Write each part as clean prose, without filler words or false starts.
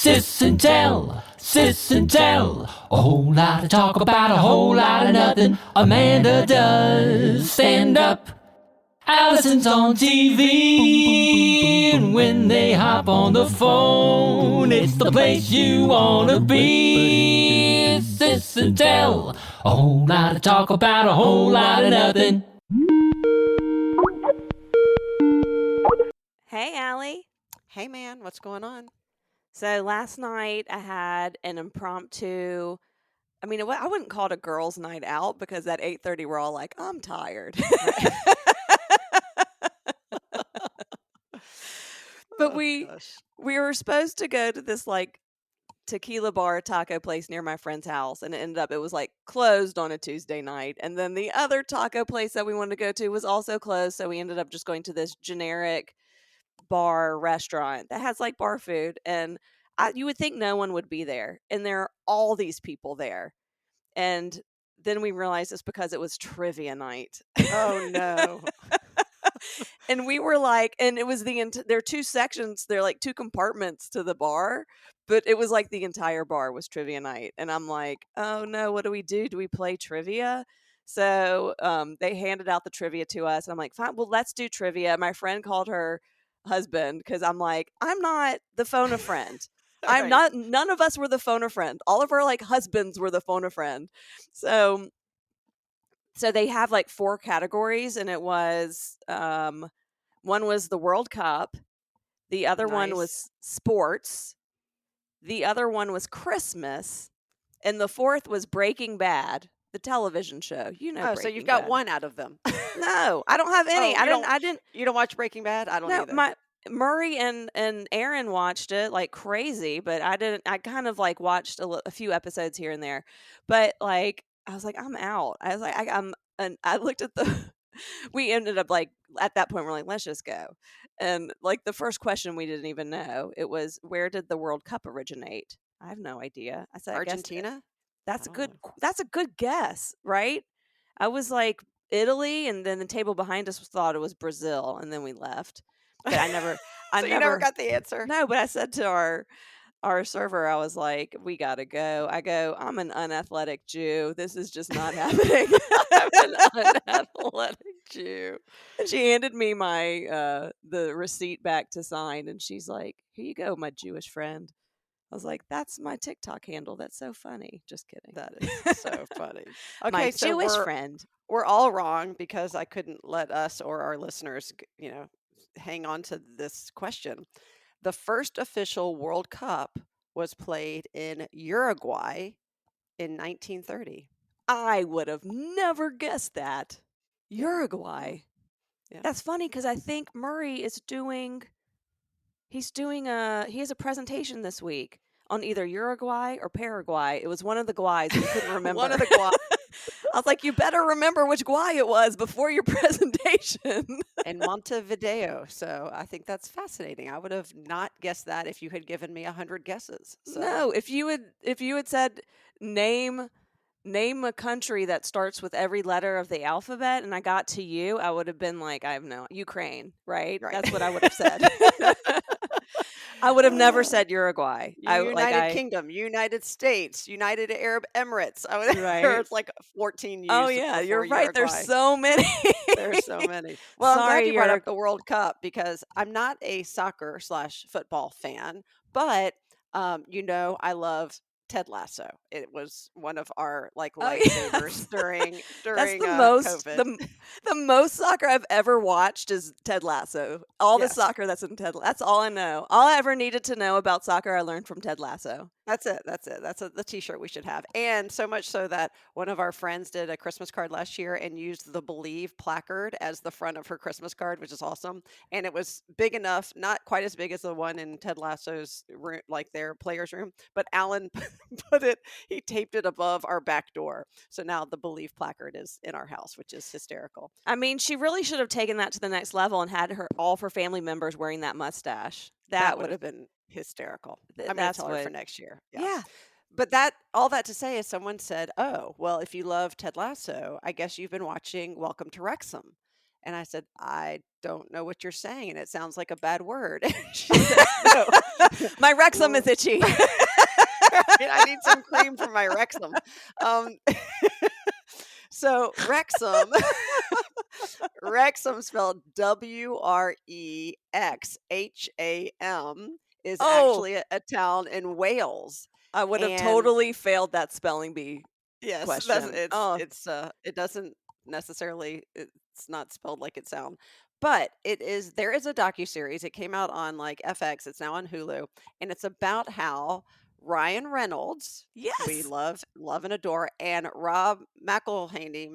Sis and Tell, Sis and Tell. A whole lot of talk about a whole lot of nothing. Amanda does stand up. Allison's on TV. And when they hop on the phone, it's the place you want to be. Sis and Tell. A whole lot of talk about a whole lot of nothing. Hey, Allie. Hey, man, what's going on? So last night I had an impromptu, I wouldn't call it a girls' night out because at 8:30 we're all like, I'm tired. But we were supposed to go to this like tequila bar taco place near my friend's house, and it was like closed on a Tuesday night. And then the other taco place that we wanted to go to was also closed, so we ended up just going to this generic bar restaurant that has like bar food, and you would think no one would be there, and there are all these people there. And then we realized it's because it was trivia night. Oh, no. And we were like, and it was there are two sections, they're like two compartments to the bar, but it was like the entire bar was trivia night. And I'm like, oh no, what do we do? Do we play trivia? So they handed out the trivia to us, and I'm like, fine, well, let's do trivia. My friend called her husband because I'm like, I'm not the phone a friend. I'm not. None of us were the phone a friend. All of our like husbands were the phone a friend. So they have like 4 categories, and it was one was the World Cup, the other one was sports, the other one was Christmas, and the 4th was Breaking Bad, the television show. You know. So you've got one out of them. No, I don't have any. You don't watch Breaking Bad? I don't either. Murray and Aaron watched it like crazy, but I didn't. I kind of like watched a few episodes here and there, but like I was like, I'm out. I was like, I looked at we ended up like at that point we're like, let's just go. And like the first question we didn't even know. It was, where did the World Cup originate? I have no idea. I said Argentina. That's a good guess, right? I was like Italy, and then the table behind us thought it was Brazil, and then we left. But I never. You never got the answer. No, but I said to our server, I was like, we gotta go. I go, I'm an unathletic Jew. This is just not happening. I'm an unathletic Jew. And she handed me my the receipt back to sign, and she's like, here you go, my Jewish friend. I was like, that's my TikTok handle. That's so funny. Just kidding. That is so funny. Okay, my so Jewish friend. We're all wrong because I couldn't let us or our listeners, hang on to this question. The first official World Cup was played in Uruguay in 1930. I would have never guessed that. Uruguay. Yeah. That's funny because I think Murray is doing. He has a presentation this week on either Uruguay or Paraguay. It was one of the Guays. We couldn't remember. One of the Guays. I was like, you better remember which Guay it was before your presentation. And Montevideo. So I think that's fascinating. I would have not guessed that if you had given me 100 guesses. So. No, if you had said name a country that starts with every letter of the alphabet, and I got to you, I would have been like, I have no Ukraine, right? That's what I would have said. I would have never said Uruguay. United Kingdom, United States, United Arab Emirates. I would heard it's like 14 years. Oh yeah, you're right. Uruguay. There's so many. There's so many. Well, I'm glad you brought up the World Cup because I'm not a soccer/football fan, but I love Ted Lasso. It was one of our lifesavers during That's the COVID. The most soccer I've ever watched is Ted Lasso. The soccer that's in Ted. That's all I know. All I ever needed to know about soccer, I learned from Ted Lasso. That's it. That's the T-shirt we should have. And so much so that one of our friends did a Christmas card last year and used the Believe placard as the front of her Christmas card, which is awesome. And it was big enough, not quite as big as the one in Ted Lasso's room, like their players' room, but Alan he taped it above our back door. So now the Believe placard is in our house, which is hysterical. I mean, she really should have taken that to the next level and had all of her family members wearing that mustache. That would have been hysterical. I'm going to tell her for next year. Yeah. But all that to say is someone said, oh, well, if you love Ted Lasso, I guess you've been watching Welcome to Wrexham. And I said, I don't know what you're saying, and it sounds like a bad word. She said, no. My rectum is itchy. I need some cream for my rectum. So Wrexham, Wrexham spelled Wrexham, is Oh, actually a town in Wales. I would have And totally failed that spelling bee yes, question. Oh, it doesn't necessarily, it's not spelled like it sounds. But there is a docuseries. It came out on like FX. It's now on Hulu, and it's about how Ryan Reynolds, we yes. love and adore, and Rob McElhaney,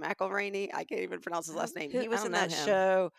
I can't even pronounce his last name. He I was don't in know that him. show,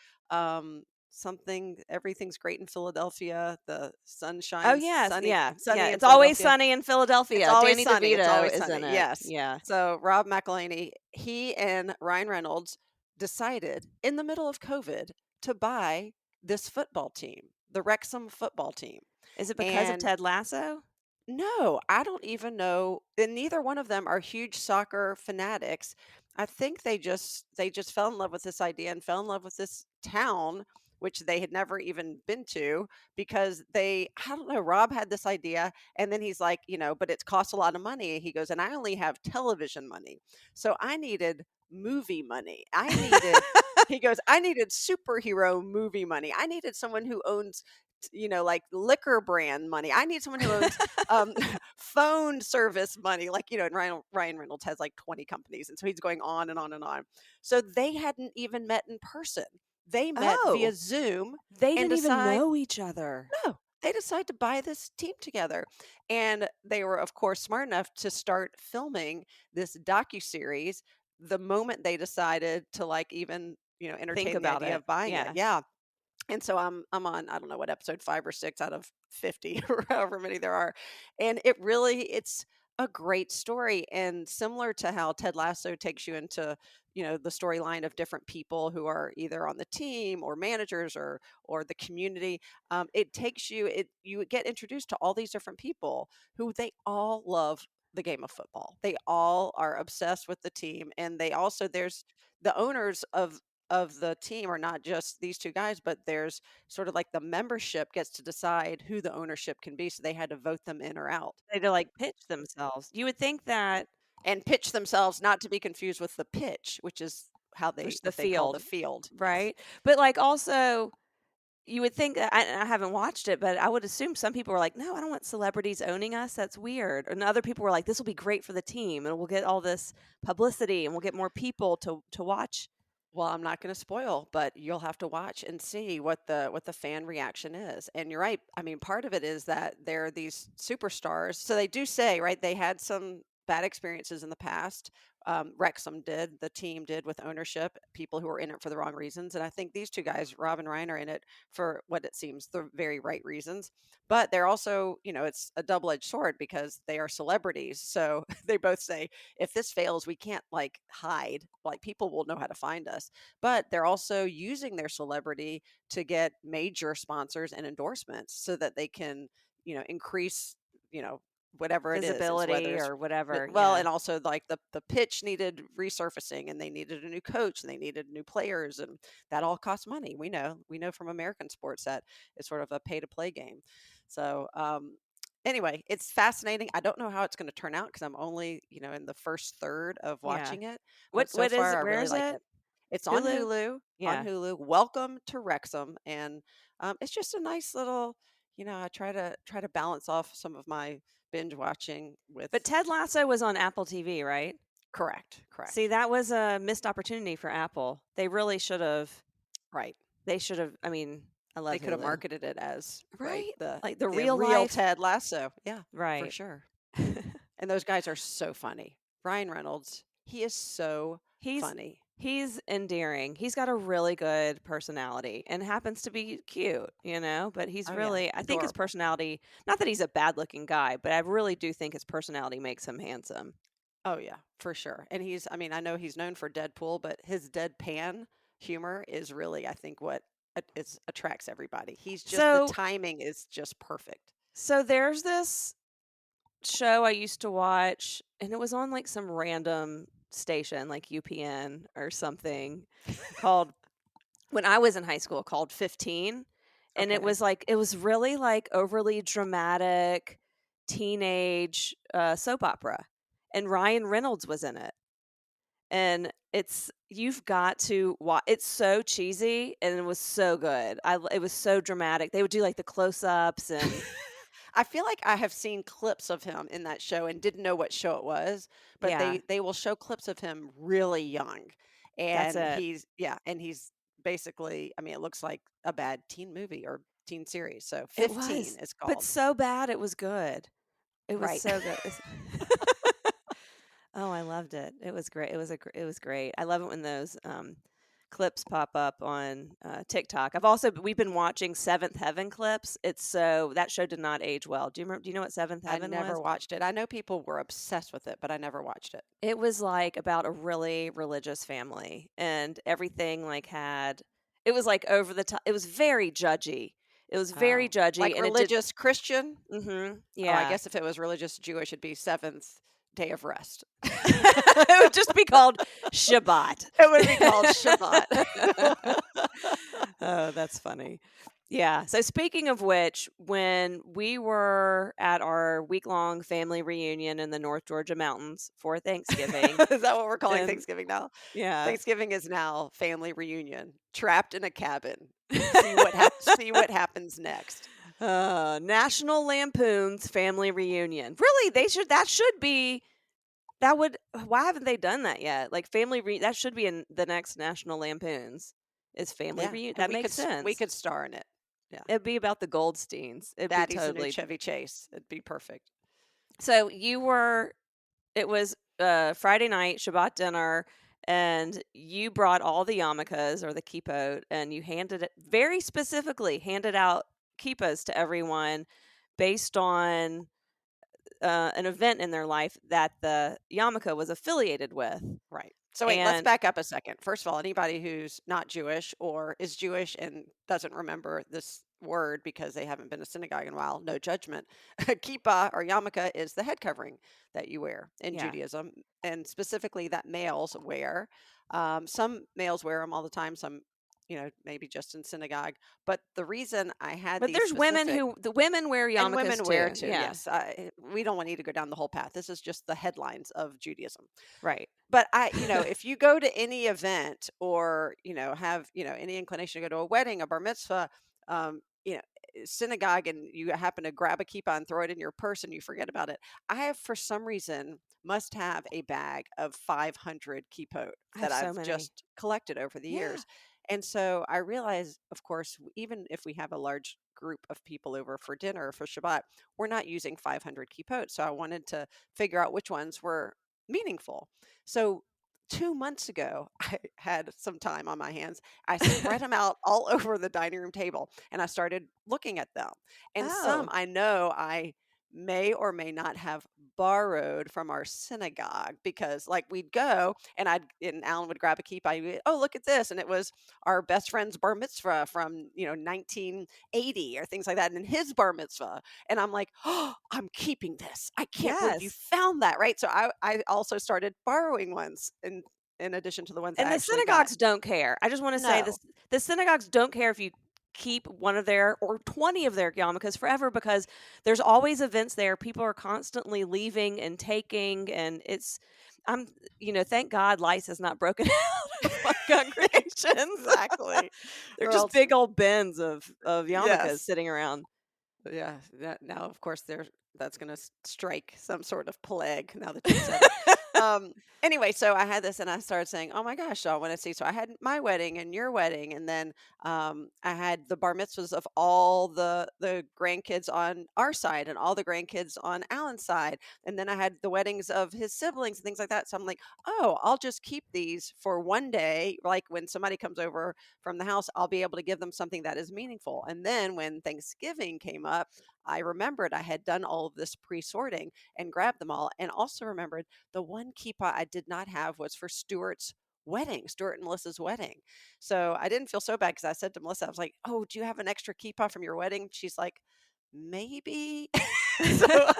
something Everything's Great in Philadelphia, the Oh, yes. Sunny Yeah. Sunny in It's always Philadelphia. sunny in It's Philadelphia. always Danny sunny. It's DeVito always is in sunny. it. Yes. Yeah. So Rob McElhaney, he and Ryan Reynolds decided in the middle of COVID to buy this football team, the Wrexham football team. Is it because of And Ted Lasso? no, I don't even know. And neither one of them are huge soccer fanatics. I think they just fell in love with this idea and fell in love with this town, which they had never even been to, because I don't know, Rob had this idea, and then he's like, but it costs a lot of money. He goes, and I only have television money. So I needed movie money. He goes, I needed superhero movie money. I needed someone who owns like liquor brand money. I need someone who owns um, phone service money. Like, and Ryan Reynolds has like 20 companies. And so he's going on and on and on. So they hadn't even met in person. They met via Oh, Zoom they and didn't even decide, know each other. no, they decide to buy this team together. And they were, of course, smart enough to start filming this docuseries the moment they decided to like even, Think entertain the about idea it. of buying it. Yeah. Yeah. And so I'm on, I don't know what, episode 5 or 6 out of 50 or however many there are. And it's a great story, and similar to how Ted Lasso takes you into, the storyline of different people who are either on the team or managers or the community. It takes you get introduced to all these different people who they all love the game of football. They all are obsessed with the team, and they also there's the owners of the team are not just these two guys, but there's sort of like the membership gets to decide who the ownership can be. So they had to vote them in or out They to like pitch themselves. You would think that and pitch themselves, not to be confused with the pitch, which is there's the what they call the field, field. Yes. right? But like also, you would think that I haven't watched it, but I would assume some people were like, "No, I don't want celebrities owning us. That's weird." And other people were like, "This will be great for the team, and we'll get all this publicity, and we'll get more people to watch." Well, I'm not going to spoil, but you'll have to watch and see what the fan reaction is. And you're right. I mean, part of it is that they're these superstars. So they do say, right, they had some bad experiences in the past. Wrexham did, the team did, with ownership, people who were in it for the wrong reasons. And I think these two guys, Rob and Ryan, are in it for what it seems the very right reasons. But they're also, it's a double-edged sword because they are celebrities. So they both say, if this fails, we can't like hide. Like, people will know how to find us. But they're also using their celebrity to get major sponsors and endorsements so that they can, increase, whatever it is whether Visibility it's or whatever. well, Yeah. and also like the pitch needed resurfacing, and they needed a new coach, and they needed new players, and that all costs money. We know from American sports that it's sort of a pay to play game. So anyway, it's fascinating. I don't know how it's going to turn out because I'm only, in the first third of Yeah. watching it, but so What is far it? I Where really is like it? it. It's on Hulu? Hulu. On Yeah. Hulu. Welcome to Wrexham, and it's just a nice little. I try to balance off some of my binge watching with. But Ted Lasso was on Apple TV, right? Correct. See, that was a missed opportunity for Apple. They really should have. Right. They should have. I mean, I love They could have Hulu. marketed it as, right, Right? the Like the the real real life. Ted Lasso. Yeah, for Right. sure. And those guys are so funny. Ryan Reynolds, he is so He's funny. he's endearing. He's got a really good personality and happens to be cute, but he's Oh yeah, really I think his adorable. personality, not that he's a bad-looking guy, but I really do think his personality makes him handsome. Oh yeah, for sure. And I mean, I know he's known for Deadpool, but his deadpan humor is really, I think, what attracts everybody. The So timing is just perfect. so there's this show I used to watch, and it was on like some random station like UPN or something called when I was in high school called 15. And it Okay. was really like overly dramatic teenage soap opera. And Ryan Reynolds was in it. And you've got to watch. It's so cheesy and it was so good. It was so dramatic. They would do like the close-ups and I feel like I have seen clips of him in that show and didn't know what show it was, but yeah, they will show clips of him really young. that's And it. he's basically, I mean, it looks like a bad teen movie or teen series. So It 15 was, is but called. so bad it was good. It was Right. so good. Oh, I loved it. It was great. It was great. I love it when those clips pop up on TikTok. We've been watching Seventh Heaven clips. That show did not age well. Do you know what Seventh I Heaven never was? watched it. I know people were obsessed with it, but I never watched it. It was like about a really religious family, and everything like had it was like over the top. It was very judgy. It was very Oh, judgy, like and it did. religious Christian? Oh, I Yeah. guess if it was religious Jewish, it'd be seventh day of rest. It would just be called Shabbat. It would be called Shabbat. Oh, that's funny. Yeah. So speaking of which, when we were at our week-long family reunion in the North Georgia mountains for Thanksgiving, Is that what we're calling and Thanksgiving now? yeah, Thanksgiving is now family reunion, trapped in a cabin. See what happens next. National Lampoon's family reunion. Really, why haven't they done that yet? Like that should be in the next National Lampoon's. Is family Yeah, reunion. and That makes we sense. could star in it. Yeah, It'd be about the Goldsteins. It'd be Daddy's the new totally. Chevy Chase. It'd be perfect. So it was Friday night, Shabbat dinner, and you brought all the yarmulkes or the kippot, and you very specifically handed out kippahs to everyone based on an event in their life that the yarmulke was affiliated with. Right. So wait, let's And back up a second. First of all, anybody who's not Jewish or is Jewish and doesn't remember this word because they haven't been to synagogue in a while, no judgment. Kippah or yarmulke is the head covering that you wear in yeah, Judaism, and specifically that males wear. Some males wear them all the time. Some, maybe just in synagogue. But the reason I had but these there's specific the women wear and yarmulkes women too. wear too. Yeah, Yes, we don't want you to go down the whole path. This is just the headlines of Judaism. right. But if you go to any event or, have, any inclination to go to a wedding, a bar mitzvah, um, synagogue, and you happen to grab a kippah and throw it in your purse and you forget about it. I have, for some reason, must have a bag of 500 kippot I that have so I've many. just collected over the Yeah. years. And so I realize, of course, even if we have a large group of people over for dinner for Shabbat, we're not using 500 kippot. So I wanted to figure out which ones were meaningful. So 2 months ago, I had some time on my hands. I spread them out all over the dining room table and I started looking at them. And some Oh, I know I may or may not have borrowed from our synagogue because like we'd go and Alan would grab a keep. Oh, look at this. And it was our best friend's bar mitzvah from, 1980 or things like that. And his bar mitzvah. And I'm like, oh, I'm keeping this. I can't believe you yes. found that. Right. So I also started borrowing ones in addition to the ones I And the actually got. synagogues don't care. I just want to say No. this: the synagogues don't care if you keep one of their or 20 of their yarmulkes forever because there's always events there. People are constantly leaving and taking, and I'm, thank God lice has not broken out of my congregations. Exactly. They're Or just else, big old bins of yarmulkes yes. sitting around. Yeah. Now, of course, that's going to strike some sort of plague now that you said it. Anyway, so I had this and I started saying, oh my gosh, I want to see. So I had my wedding and your wedding. And then I had the bar mitzvahs of all the grandkids on our side and all the grandkids on Alan's side. And then I had the weddings of his siblings and things like that. So I'm like, oh, I'll just keep these for one day. Like when somebody comes over from the house, I'll be able to give them something that is meaningful. And then when Thanksgiving came up, I remembered I had done all of this pre-sorting and grabbed them all, and also remembered the one kippah I did not have was for Stuart and Melissa's wedding. So I didn't feel so bad because I said to Melissa, I was like, oh, do you have an extra kippah from your wedding? She's like, maybe. So I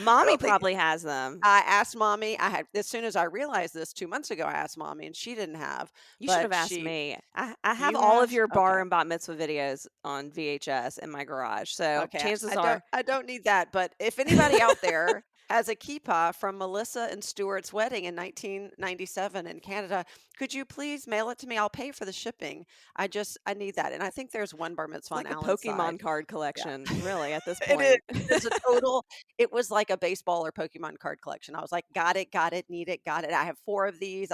Mommy don't think probably has them. I asked mommy. I had as soon as I realized this 2 months ago. I asked mommy, and she didn't have. You should have But asked me. I have you all of have your bar okay. and bat mitzvah videos on VHS in my garage. So Okay, chances are, I don't need that, but if anybody out there has a kippah from Melissa and Stuart's wedding in 1997 in Canada, could you please mail it to me? I'll pay for the shipping. I need that, and I think there's one bar it's mitzvah on like a Alan's side. Pokemon card Yeah, collection, really, at this it is. point. It is a total. It was like a baseball or Pokemon card collection. I was like, got it, need it, got it. I have 4 of these.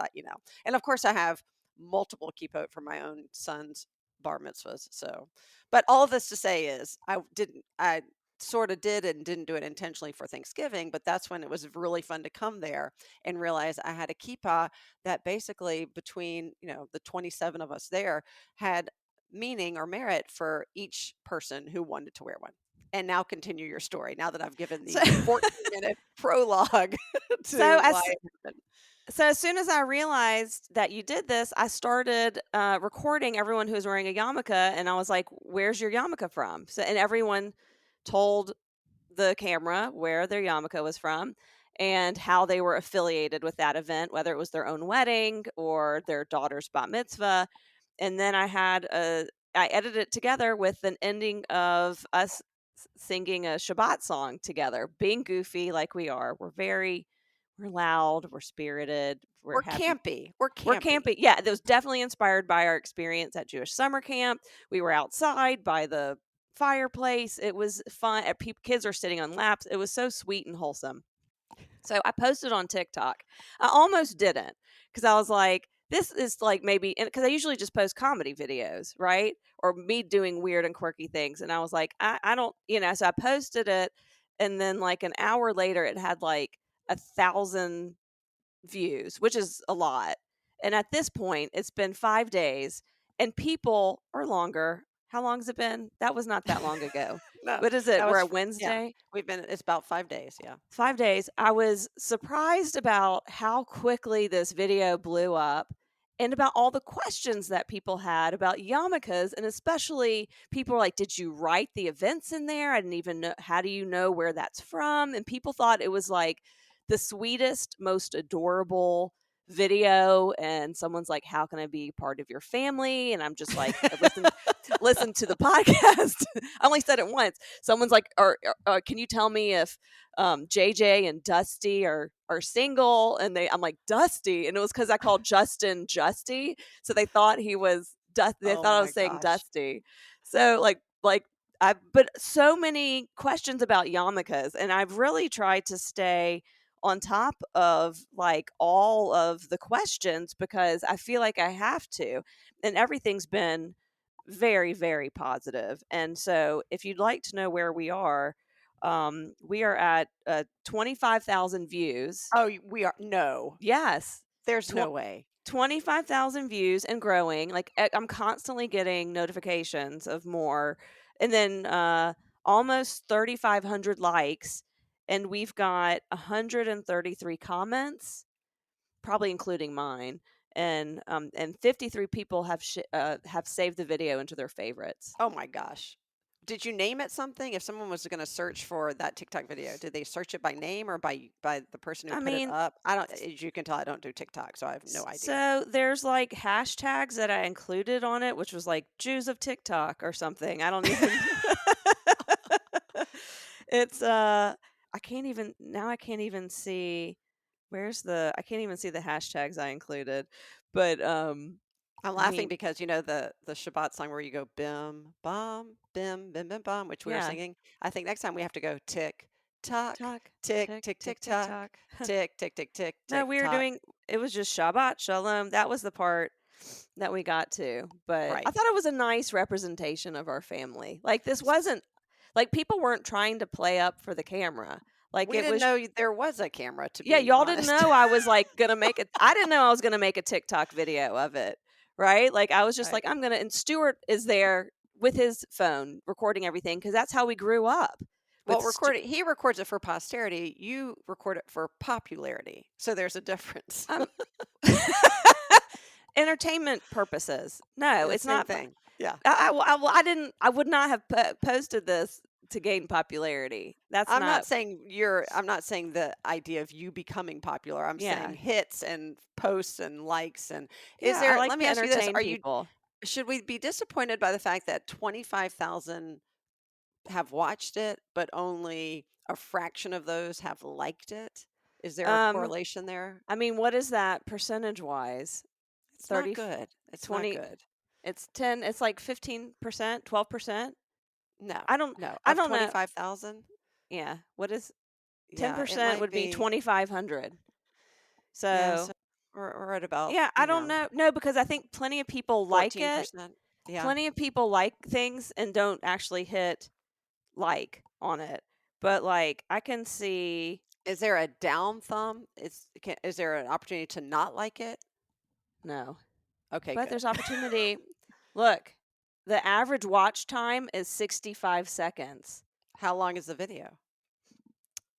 And of course I have multiple kippot for my own son's bar mitzvahs. So, but all this to say is, I sort of did and didn't do it intentionally for Thanksgiving, but that's when it was really fun to come there and realize I had a kippah that basically between, the 27 of us there had meaning or merit for each person who wanted to wear one. And now continue your story now that I've given So, the 14-minute prologue so to why as it happened. so as soon as I realized that you did this, I started recording everyone who was wearing a yarmulke, and I was like, "Where's your yarmulke from?" So, and everyone told the camera where their yarmulke was from and how they were affiliated with that event, whether it was their own wedding or their daughter's bat mitzvah. And then I edited it together with an ending of us singing a Shabbat song together, being goofy like we are. We're loud, we're spirited, we're We're happy. campy. We're We're campy. camping. Yeah, that was definitely inspired by our experience at Jewish summer camp. We were outside by the fireplace. It was fun. Kids are sitting on laps. It was so sweet and wholesome. So I posted on TikTok. I almost didn't because I was like, this is like maybe because I usually just post comedy videos, right? Or me doing weird and quirky things. And I was like, I don't, so I posted it. And then like an hour later, it had like 1,000 views, which is a lot. And at this point, it's been 5 days and people are longer. How long has it been? That was not that long ago. No, What is it? that We're was at yeah. Wednesday. It's about 5 days. Yeah. 5 days. I was surprised about how quickly this video blew up and about all the questions that people had about yarmulkes. And especially people were like, did you write the events in there? I didn't even know. How do you know where that's from? And people thought it was like the sweetest, most adorable video. And someone's like, how can I be part of your family? And I'm just like, listen to the podcast. I only said it once. Someone's like, can you tell me if JJ and Dusty are single? And I'm like, Dusty, and it was because I called Justin Justy, so they thought he was They Oh thought I my was saying gosh. Dusty. So but so many questions about yarmulkes, and I've really tried to stay on top of like all of the questions because I feel like I have to, and everything's been very, very positive. And so if you'd like to know where we are at 25,000 views. Oh, we are no. Yes. There's no way. 25,000 views and growing. Like I'm constantly getting notifications of more. And then almost 3,500 likes. And we've got 133 comments, probably including mine. And 53 people have saved the video into their favorites. Oh my gosh. Did you name it something? If someone was going to search for that TikTok video, did they search it by name or by the person who I put mean, it up? I don't. As you can tell, I don't do TikTok, so I have no idea. So there's like hashtags that I included on it, which was like Jews of TikTok or something. I don't even. It's I can't even see I can't even see the hashtags I included, but I'm laughing because the Shabbat song where you go bim bam bim bim bim bam, which we were yeah, singing. I think next time we have to go tick tock talk, tick tick, tick tick, tick tick, tock tock. tick tick tick tick No, tick we were tock. it was just Shabbat Shalom. That was the part that we got to, but Right. I thought it was a nice representation of our family. Like this wasn't like people weren't trying to play up for the camera. Like We it didn't was know there was a camera, to Yeah, be y'all didn't honest. know I was like gonna make it. I didn't know I was gonna make a TikTok video of it, right? Like I was just Right. like, I'm gonna. And Stuart is there with his phone recording everything because that's how we grew up. Well, With he records it for posterity. You record it for popularity. So there's a difference. entertainment purposes. No, The it's same not. thing. Yeah. I would not have posted this to gain popularity. That's I'm not. not saying the idea of you becoming popular. I'm Yeah. saying hits and posts and likes and Yeah, I like let to me ask you this, entertain people. should we be disappointed by the fact that 25,000 have watched it, but only a fraction of those have liked it? Is there a Um, correlation there? I mean, what is that percentage wise? It's not 30, good. It's not 20, good. it's 10, it's like 15%, 12%. No, I don't no. I Of don't know. 25,000? Yeah, what is Yeah, it 10% might would be be. 2,500. Yeah, So, so we're at about, yeah, I don't know. No, because I think plenty of people like it. 14%. Yeah. Plenty of people like things and don't actually hit like on it. But like I can see Is there a down thumb? Is there an opportunity to not like it? no. Okay, But good. there's opportunity. Look, the average watch time is 65 seconds. How long is the video?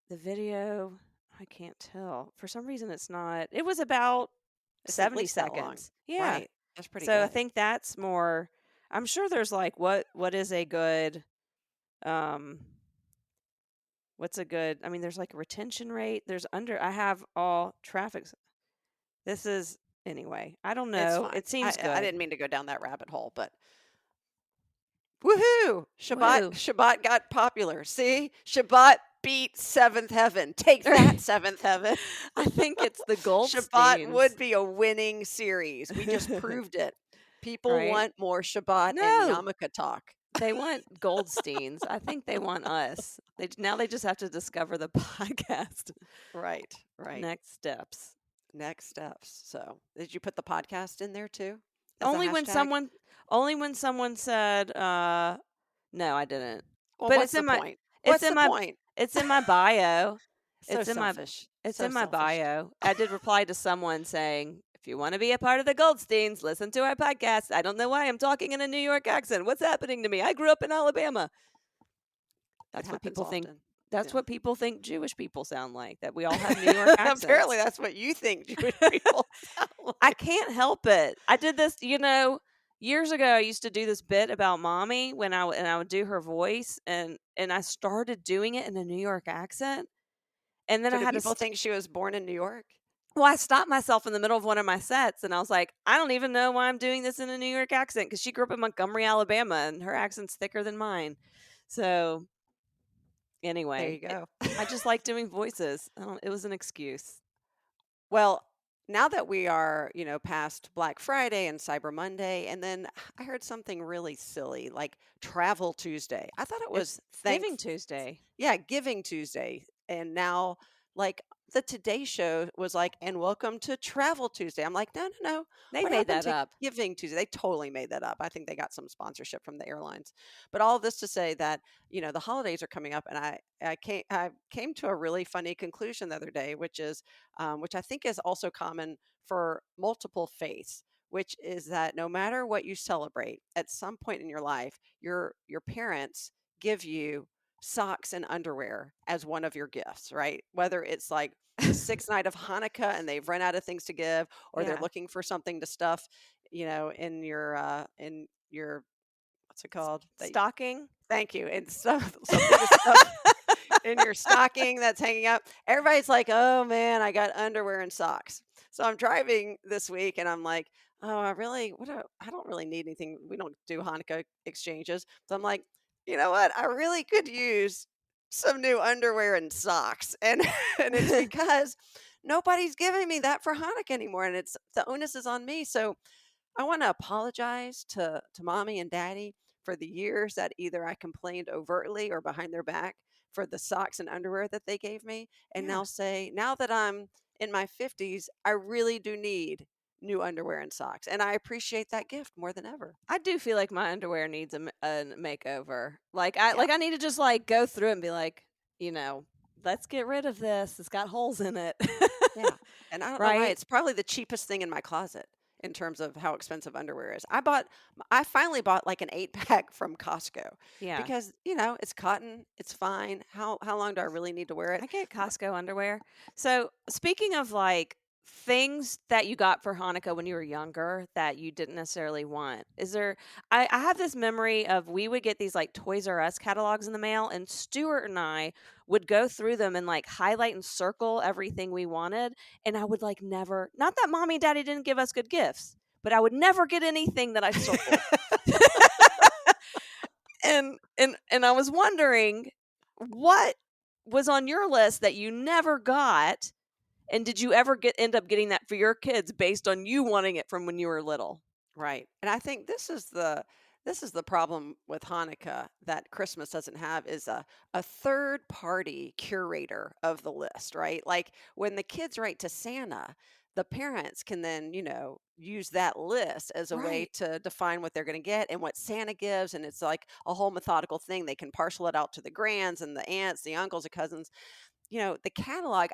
The video, I can't tell. For some reason it's not. It was about It's at 70 least that long. seconds. Yeah. Right. That's pretty So I good. think that's more. I'm sure there's like what is a good um what's a good, I mean there's like a retention rate. There's under, I have all traffic. This is anyway. I don't It's know. fine. It seems I good. didn't mean to go down that rabbit hole, but woohoo! Woo. Shabbat got popular. See? Shabbat beat Seventh Heaven. Take that, Seventh Heaven. I think it's the Shabbat Goldsteins. would be a winning series. We just proved it. People Right? want more Shabbat and No. yarmulke talk. They want Goldsteins. I think they want us. Now they just have to discover the podcast. Right, right. Next steps. Next steps. So, did you put the podcast in there too? As a Only when hashtag? someone said no, I didn't. Well, But what's it's the in my point? it's What's in the my point? it's in my bio. So It's in my selfish. it's So in my selfish. bio. I did reply to someone saying, if you want to be a part of the Goldsteins, listen to our podcast. I don't know why I'm talking in a New York accent. What's happening to me? I grew up in Alabama. That's It what happens people think. often. That's Yeah. what people think Jewish people sound like. That we all have New York accents. Apparently, that's what you think Jewish people sound like. I can't help it. I did this, years ago. I used to do this bit about mommy when I would do her voice, and I started doing it in a New York accent, and then So I do had to. people think she was born in New York? Well, I stopped myself in the middle of one of my sets, and I was like, I don't even know why I'm doing this in a New York accent, because she grew up in Montgomery, Alabama, and her accent's thicker than mine. So There anyway, you go. I just like doing voices. It was an excuse. Well, now that we are, past Black Friday and Cyber Monday, and then I heard something really silly like Travel Tuesday. I thought it was Giving Tuesday. Yeah, Giving Tuesday. And now, like, the Today Show was like, and welcome to Travel Tuesday. I'm like, no, no, no. They What made happened that to up. Giving Tuesday? They totally made that up. I think they got some sponsorship from the airlines. But all of this to say that, the holidays are coming up, and I came to a really funny conclusion the other day, which I think is also common for multiple faiths, which is that no matter what you celebrate, at some point in your life, your parents give you socks and underwear as one of your gifts, right? Whether it's like the sixth night of Hanukkah and they've run out of things to give, or they're Yeah. looking for something to stuff, in your what's it called? Stocking. Thank you. And something to stuff in your stocking that's hanging up. Everybody's like, "Oh man, I got underwear and socks." So I'm driving this week, and I'm like, "Oh, I don't really need anything. We don't do Hanukkah exchanges." So I'm like, you know what? I really could use some new underwear and socks, and and it's because nobody's giving me that for Hanukkah anymore, and it's the onus is on me. So I want to apologize to mommy and daddy for the years that either I complained overtly or behind their back for the socks and underwear that they gave me, and Yeah. now say, now that I'm in my 50s, I really do need new underwear and socks, and I appreciate that gift more than ever. I do feel like my underwear needs a makeover. Like Yeah. I need to just like go through it and be like, let's get rid of this. It's got holes in it. Yeah. And I don't know why. Right? It's probably the cheapest thing in my closet in terms of how expensive underwear is. I finally bought like an 8-pack from Costco Yeah. because, it's cotton, it's fine. How long do I really need to wear it? I get Costco underwear. So speaking of like things that you got for Hanukkah when you were younger that you didn't necessarily want? Is there, I have this memory of we would get these like Toys R Us catalogs in the mail, and Stuart and I would go through them and like highlight and circle everything we wanted. And I would like never, not that mommy and daddy didn't give us good gifts, but I would never get anything that I circled. And I was wondering what was on your list that you never got, and did you ever end up getting that for your kids based on you wanting it from when you were little? Right. And I think this is the problem with Hanukkah that Christmas doesn't have is a third party curator of the list, right? Like when the kids write to Santa, the parents can then, use that list as a way Right. to define what they're going to get and what Santa gives. And it's like a whole methodical thing. They can parcel it out to the grands and the aunts, the uncles, the cousins. The catalog,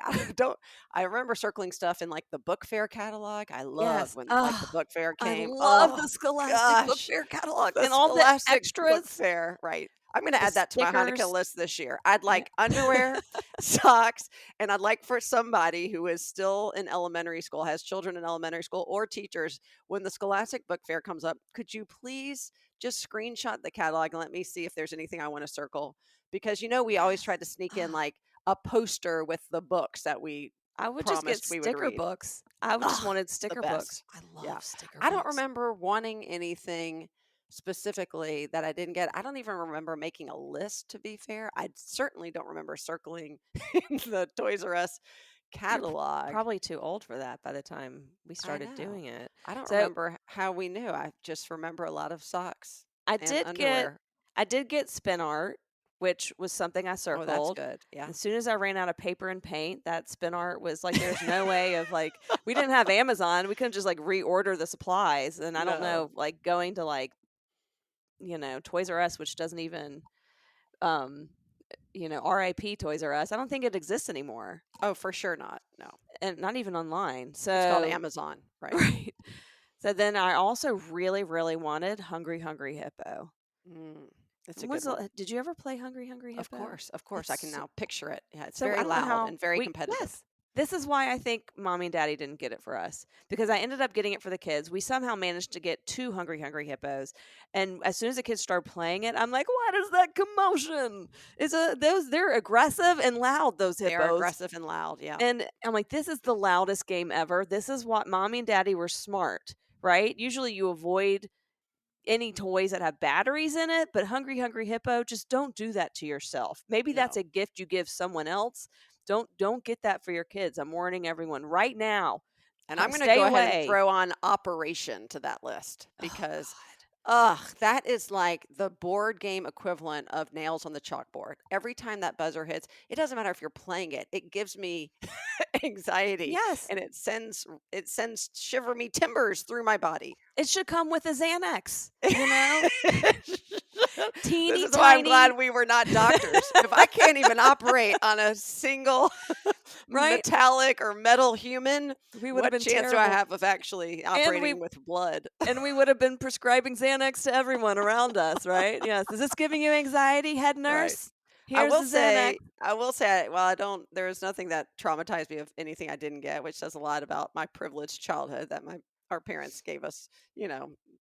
I remember circling stuff in like the book fair catalog. I loved Yes. when like the Oh, book fair I came. love Oh the Scholastic Book gosh, Fair catalog the and all the Scholastic Book extras, Fair, right. I'm going to the add that to my Hanukkah stickers. list this year. I'd Yeah. like underwear, socks, and I'd like for somebody who is still in elementary school, has children in elementary school, or teachers, when the Scholastic Book Fair comes up, could you please just screenshot the catalog and let me see if there's anything I want to circle? Because we always tried to Yes. sneak in like a poster with the books that we I would just get promised we would sticker read. books. I would just Ugh, wanted the sticker books. best. I Yeah. love sticker I don't books. remember wanting anything specifically that I didn't get. I don't even remember making a list, to be fair. I certainly don't remember circling in the Toys R Us You're catalog. probably too old for that by the time we I started know. doing it. I don't So remember how we knew. I just remember a lot of socks I and did get underwear. I did get spin art, which was something I Oh, that's circled. good. Yeah. As soon as I ran out of paper and paint, that spin art was like there's no way of like we didn't have Amazon. We couldn't just like reorder the supplies. And I don't No. know, like going to like, Toys R Us, which doesn't even um RIP Toys R Us. I don't think it exists anymore. Oh, for sure not. No. And not even online. It's called So Amazon, right? right. So then I also really, really wanted Hungry Hungry Hippo. Mm, it's a good one. Did you ever play Hungry Hungry Of Hippo? course. Of course. I can It's now picture it. Yeah, it's so very I don't know loud how and very competitive. yes. This is why I think mommy and daddy didn't get it for us, because I ended up getting it for the kids. We somehow managed to get 2 Hungry Hungry Hippos, and as soon as the kids started playing it, I'm like, "What is that commotion? They're aggressive and loud, those They are hippos." aggressive and loud. Yeah. And I'm like, "This is the loudest game ever. This is what mommy and daddy were smart, right? Usually you avoid any toys that have batteries in it, but Hungry Hungry Hippo, just don't do that to yourself. Maybe that's No. a gift you give someone else. Don't get that for your kids. I'm warning everyone right now. And I'm going to Stay go ahead and away." throw on Operation to that list Oh because, God. that is like the board game equivalent of nails on the chalkboard. Every time that buzzer hits, it doesn't matter if you're playing it. It gives me anxiety Yes. and it sends shiver me timbers through my body. It should come with a Xanax, Teeny This is why I'm tiny, glad we were not doctors. If I can't even operate on a single right? metallic or metal human, We would have what been chance do I terrible. have of actually And we operating with blood? and we would have been prescribing Xanax to everyone around us, right? Yes. Is this giving you anxiety, head Right. nurse? I Here's will the Xanax. say, I will say, well, I don't, there is nothing that traumatized me of anything I didn't get, which says a lot about my privileged childhood that our parents gave us,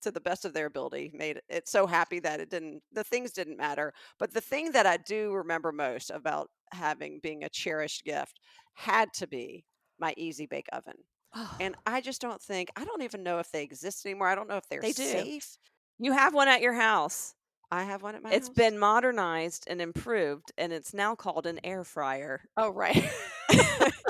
to the best of their ability, made it so happy that the things didn't matter. But the thing that I do remember most about being a cherished gift had to be my Easy Bake Oven. And Oh, I just I don't even know if they exist anymore. I don't know if they're they do. safe. You have one at your house. I have one at my It's house. been modernized and improved, and it's now called an air fryer. Oh, right.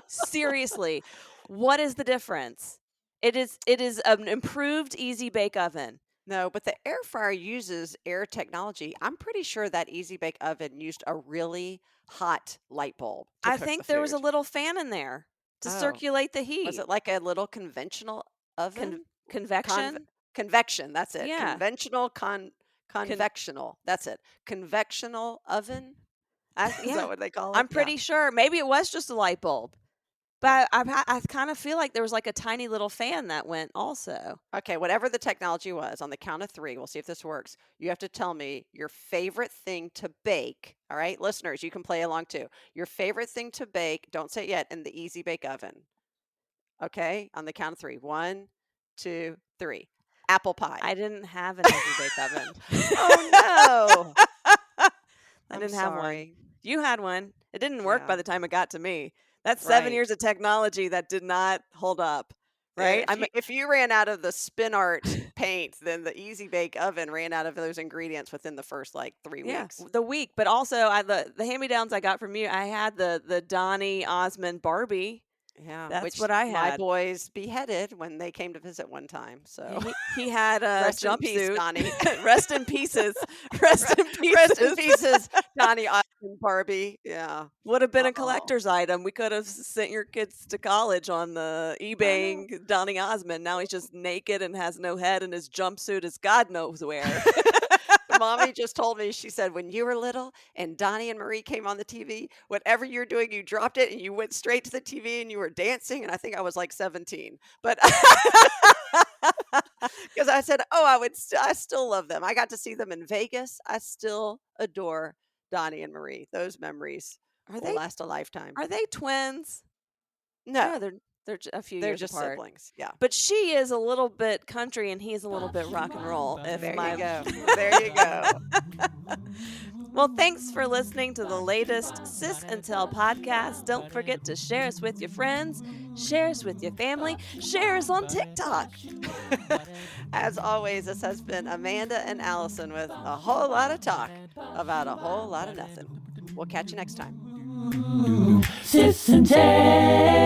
Seriously, what is the difference? It is an improved easy bake oven. No, but the air fryer uses air technology. I'm pretty sure that Easy Bake Oven used a really hot light bulb to I cook the think there was a food. little fan in there to Oh, circulate the was heat. it like a little conventional Con- oven? Conve convection? convection, that's it. Yeah. Conventional Con- convectional. That's it. Convectional oven? Is yeah. that what they call it? I'm Yeah. pretty sure. Maybe it was just a light bulb. Yeah. But I kind of feel like there was like a tiny little fan that went also. Okay, whatever the technology was, on the count of 3, we'll see if this works. You have to tell me your favorite thing to bake. All right, listeners, you can play along too. Your favorite thing to bake, don't say it yet, in the Easy Bake Oven. Okay, on the count of 3. 1, 2, 3. Apple pie. I didn't have an easy bake oven. Oh no! I I'm didn't have one. sorry. You had one. It didn't work by Yeah. the time it got to me. That's 7 Right. years of technology that did not hold up, right? If you ran out of the spin art paint, then the Easy Bake Oven ran out of those ingredients within the first like 3 yeah, weeks. the week. But also, the hand-me-downs I got from you, I had the Donny Osmond Barbie. Yeah, That's which what I my had. boys beheaded when they came to visit one time. So He had a rest in peace, jumpsuit. Donnie. Rest in pieces. Rest in pieces. Rest in pieces, Donnie Austin Barbie. Yeah. Would have been a Aw. collector's item. We could have sent your kids to college on the eBaying Donny Osmond. Now he's just naked and has no head, and his jumpsuit is God knows where. Mommy just told me, she said, when you were little and Donnie and Marie came on the TV, whatever you're doing, you dropped it and you went straight to the TV and you were dancing. And I think I was like 17. But because I said, oh, I still love them. I got to see them in Vegas. I still adore Donnie and Marie. Those memories will last a lifetime. Are they twins? No, they're a few they're years just apart. siblings. Yeah. But she is a little bit country and he's a little bit rock and roll. There you go. There you go. Well, thanks for listening to the latest Sis and Tell podcast. Don't forget to share us with your friends, share us with your family, share us on TikTok. As always, this has been Amanda and Allison with a whole lot of talk about a whole lot of nothing. We'll catch you next time. Sis and Tell.